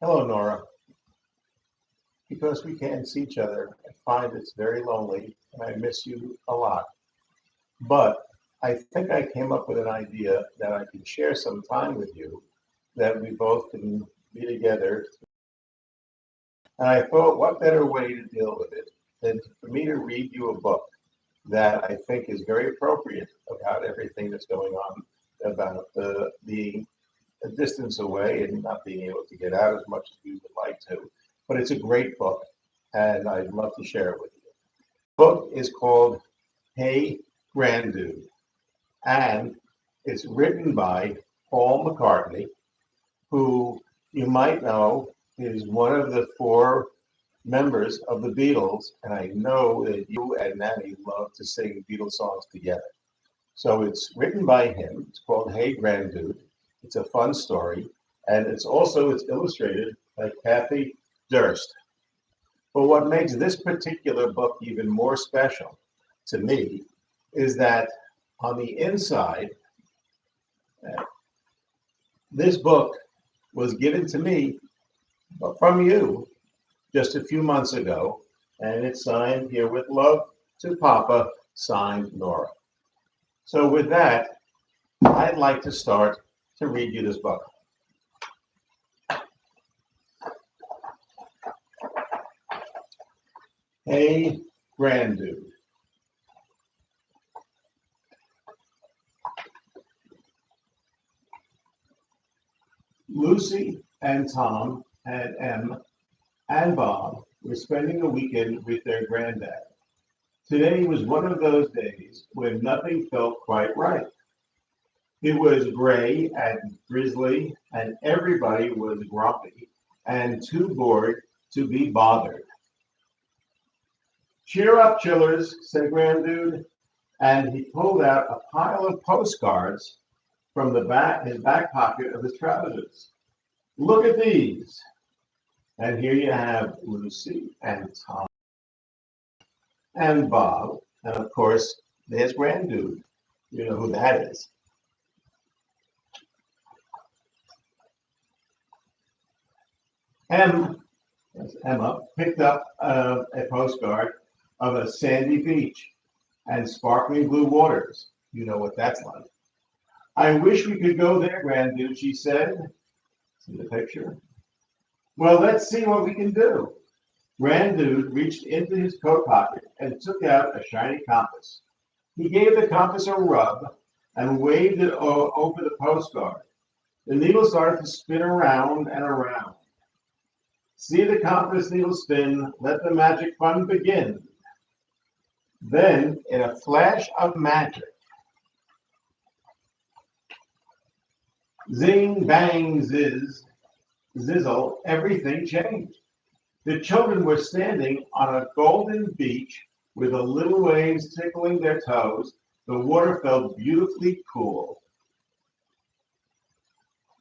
Hello, Nora. Because we can't see each other, I find it's very lonely and I miss you a lot. But I think I came up with an idea that I can share some time with you that we both can be together. And I thought, what better way to deal with it than for me to read you a book that I think is very appropriate about everything that's going on about being a distance away and not being able to get out as much as we would like to. But it's a great book, and I'd love to share it with you. The book is called Hey, Grandude, and it's written by Paul McCartney, who you might know is one of the four members of the Beatles, and I know that you and Nanny love to sing Beatles songs together. So it's written by him. It's called Hey Grandude. It's a fun story, and it's illustrated by Kathy Durst. But what makes this particular book even more special to me is that on the inside, this book was given to me from you just a few months ago, and it's signed here with love to Papa, signed Nora. So with that, I'd like to start to read you this book. Hey, Grandude. Lucy and Tom and Em and Bob were spending a weekend with their granddad. Today was one of those days when nothing felt quite right. It was gray and drizzly, and everybody was grumpy and too bored to be bothered. Cheer up, chillers, said Grandude, and he pulled out a pile of postcards from his back pocket of his trousers. Look at these. And here you have Lucy and Tom and Bob, and of course, there's Grandude. You know who that is. Emma picked up a postcard of a sandy beach and sparkling blue waters. You know what that's like. I wish we could go there, Grandude, she said. See the picture? Well, let's see what we can do. Grandude reached into his coat pocket and took out a shiny compass. He gave the compass a rub and waved it over the postcard. The needle started to spin around and around. See the compass needle spin, let the magic fun begin. Then, in a flash of magic, zing, bang, zizzle, everything changed. The children were standing on a golden beach with the little waves tickling their toes. The water felt beautifully cool.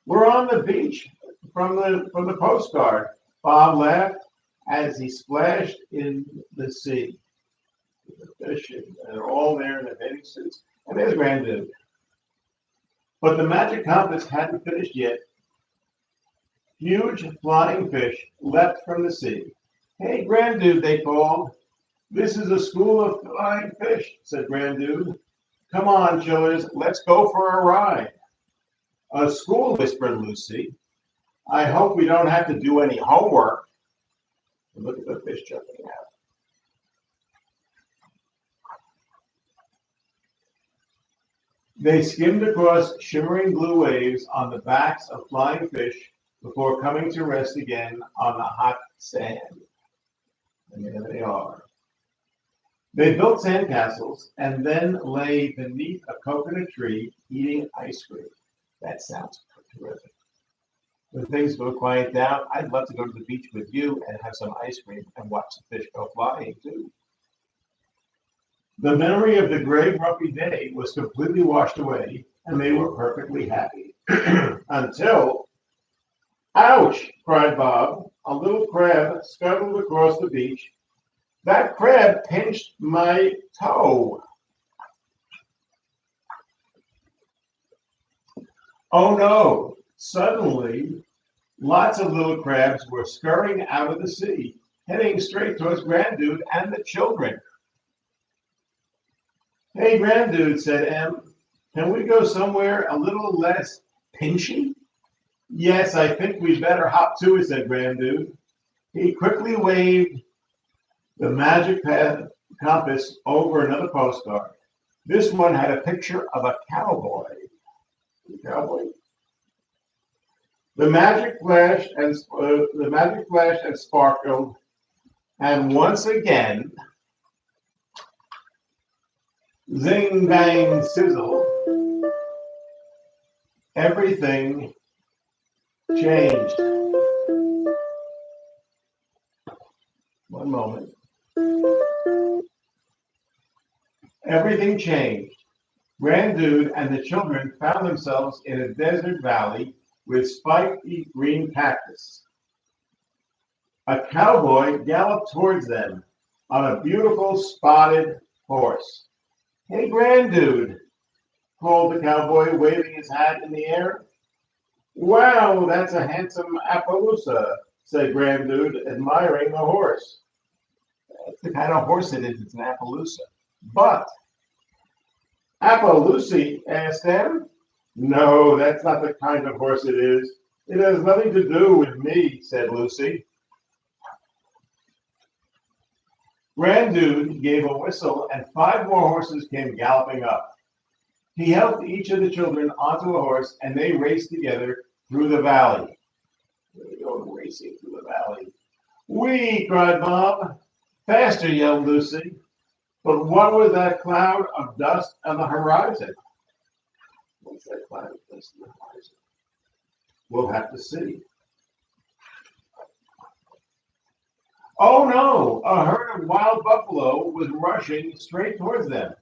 We're on the beach from the postcard, Bob laughed as he splashed in the sea. The fish, and they're all there in their bathing suits. And there's Grandude. But the magic compass hadn't finished yet. Huge flying fish leapt from the sea. Hey, Grandude, they called. This is a school of flying fish, said Grandude. Come on, chillers, let's go for a ride. A school, whispered Lucy. I hope we don't have to do any homework. Look at the fish jumping out. They skimmed across shimmering blue waves on the backs of flying fish before coming to rest again on the hot sand. And there they are. They built sandcastles and then lay beneath a coconut tree eating ice cream. That sounds terrific. When things go quiet down, I'd love to go to the beach with you and have some ice cream and watch the fish go flying too. The memory of the gray, grumpy day was completely washed away, and they were perfectly happy. Until, ouch, cried Bob. A little crab scuttled across the beach. That crab pinched my toe. Oh no, suddenly Lots of little crabs were scurrying out of the sea, heading straight towards Grandude and the children. Hey, Grandude, said Em, can we go somewhere a little less pinchy? Yes, I think we'd better hop to it, said Grandude. He quickly waved the magic compass over another postcard. This one had a picture of a cowboy. The magic flashed and sparkled, and once again, zing bang sizzle, everything changed. One moment. Everything changed. Grandude and the children found themselves in a desert valley with spiky green cactus. A cowboy galloped towards them on a beautiful spotted horse. Hey, Grandude, called the cowboy, waving his hat in the air. Wow, that's a handsome Appaloosa, said Grandude, admiring the horse. That's the kind of horse it is, it's an Appaloosa. But Appaloosa, asked Em. No, that's not the kind of horse it is. It has nothing to do with me, said Lucy. Grandude gave a whistle and 5 more horses came galloping up. He helped each of the children onto a horse and they raced together through the valley. They go racing through the valley. Whee! Cried Bob. Faster, yelled Lucy. But what was that cloud of dust on the horizon? What's that cloud of dust on the horizon? We'll have to see. Oh no! A herd of wild buffalo was rushing straight towards them.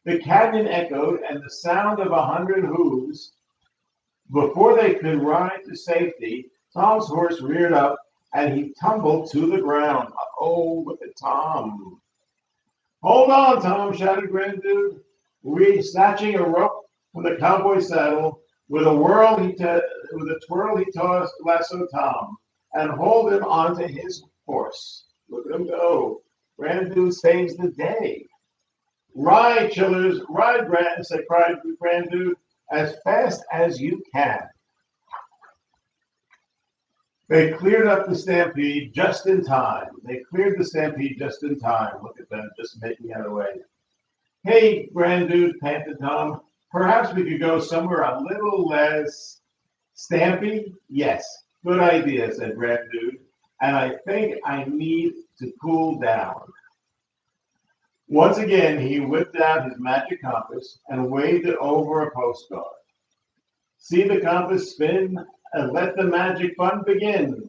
The canyon echoed and the sound of 100 hooves. Before they could ride to safety, Tom's horse reared up and he tumbled to the ground. Oh, look at Tom. Hold on, Tom, shouted Grandude, snatching a rope from the cowboy's saddle. With a twirl, he tossed lasso Tom and hauled him onto his horse. Look at him go. Grandude saves the day. Ride, chillers, ride, cried Grandude, as fast as you can. They cleared the stampede just in time. Look at them, just making out of the way. Hey, Grandude, panted Tom. Perhaps we could go somewhere a little less stampy? Yes, good idea, said Grandude. And I think I need to cool down. Once again, he whipped out his magic compass and waved it over a postcard. See the compass spin and let the magic fun begin.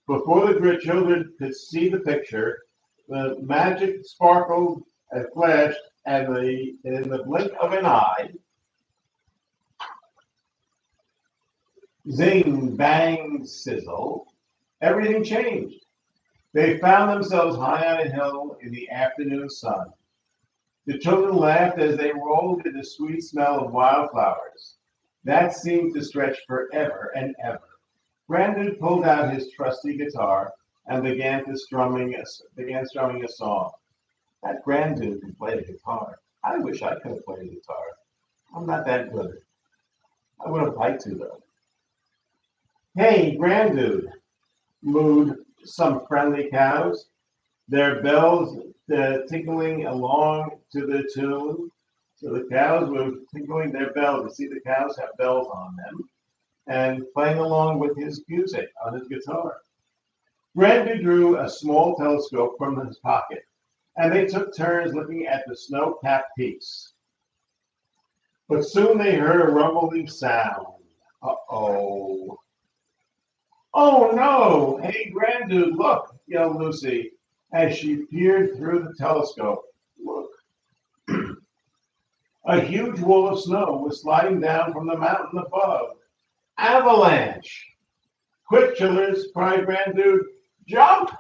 Before the children could see the picture, the magic sparkled and flashed, and in the blink of an eye, zing, bang, sizzle, everything changed. They found themselves high on a hill in the afternoon sun. The children laughed as they rolled in the sweet smell of wildflowers. That seemed to stretch forever and ever. Grandude pulled out his trusty guitar and began strumming a song. That Grandude could play the guitar. I wish I could have played the guitar. I'm not that good. I would have liked to, though. Hey, Grandude, mooed some friendly cows, their bells tinkling along to the tune. So the cows were tinkling their bells. You see the cows have bells on them and playing along with his music on his guitar. Grandude drew a small telescope from his pocket and they took turns looking at the snow-capped peaks. But soon they heard a rumbling sound. Uh-oh. Oh no! Hey, Grandude, look, yelled Lucy as she peered through the telescope. Look. A huge wall of snow was sliding down from the mountain above. Avalanche! Quick, chillers, cried Grandude. Jump!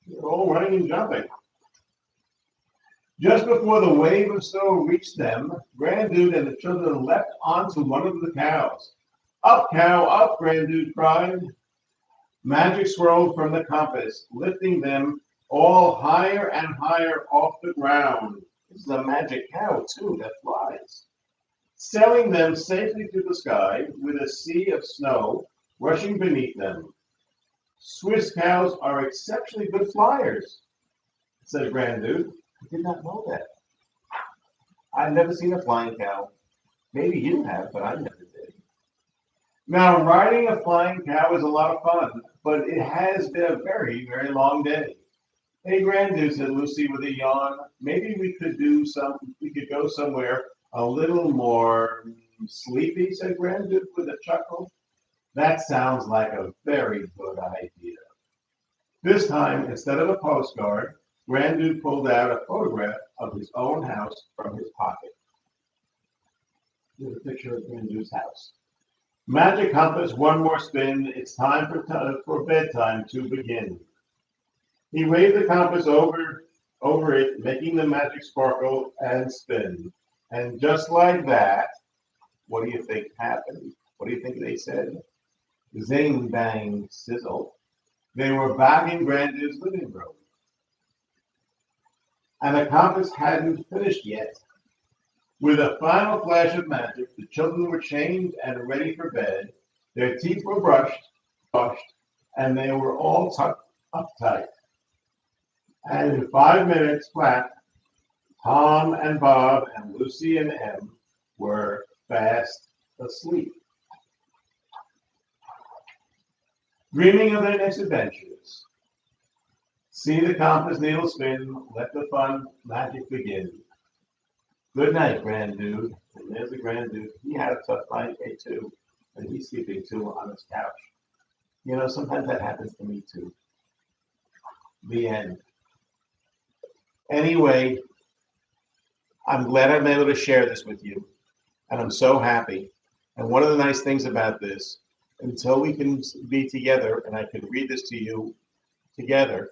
They're all running and jumping. Just before the wave of snow reached them, Grandude and the children leapt onto one of the cows. Up, cow, up, Grandude cried. Magic swirled from the compass, lifting them all higher and higher off the ground. This is a magic cow, too, that flies. Sailing them safely through the sky with a sea of snow rushing beneath them. Swiss cows are exceptionally good flyers, said Grandude. I did not know that. I've never seen a flying cow. Maybe you have, but I never did. Now, riding a flying cow is a lot of fun, but it has been a very, very long day. Hey, Grandude, said Lucy with a yawn. Maybe we could go somewhere a little more sleepy, said Grandude with a chuckle. That sounds like a very good idea. This time, instead of a postcard, Grandude pulled out a photograph of his own house from his pocket. Here's a picture of Grandude's house. Magic compass, one more spin. It's time for bedtime to begin. He waved the compass over it, making the magic sparkle and spin. And just like that, what do you think happened? What do you think they said? Zing, bang, sizzle. They were back in Grandude's living room. And the compass hadn't finished yet. With a final flash of magic, the children were changed and ready for bed. Their teeth were brushed, and they were all tucked up tight. And in 5 minutes flat, Tom and Bob and Lucy and Em were fast asleep, dreaming of their next adventures. See the compass needle spin, let the fun magic begin. Good night, Grandude. And there's the Grandude. He had a tough night too, and he's sleeping too on his couch. You know, sometimes that happens to me too. The end. Anyway, I'm glad I'm able to share this with you, and I'm so happy. And one of the nice things about this, until we can be together and I can read this to you together,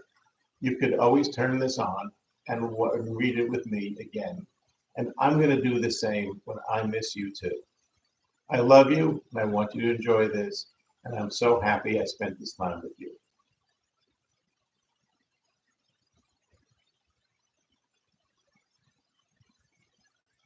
you could always turn this on and read it with me again. And I'm going to do the same when I miss you too. I love you, and I want you to enjoy this, and I'm so happy I spent this time with you.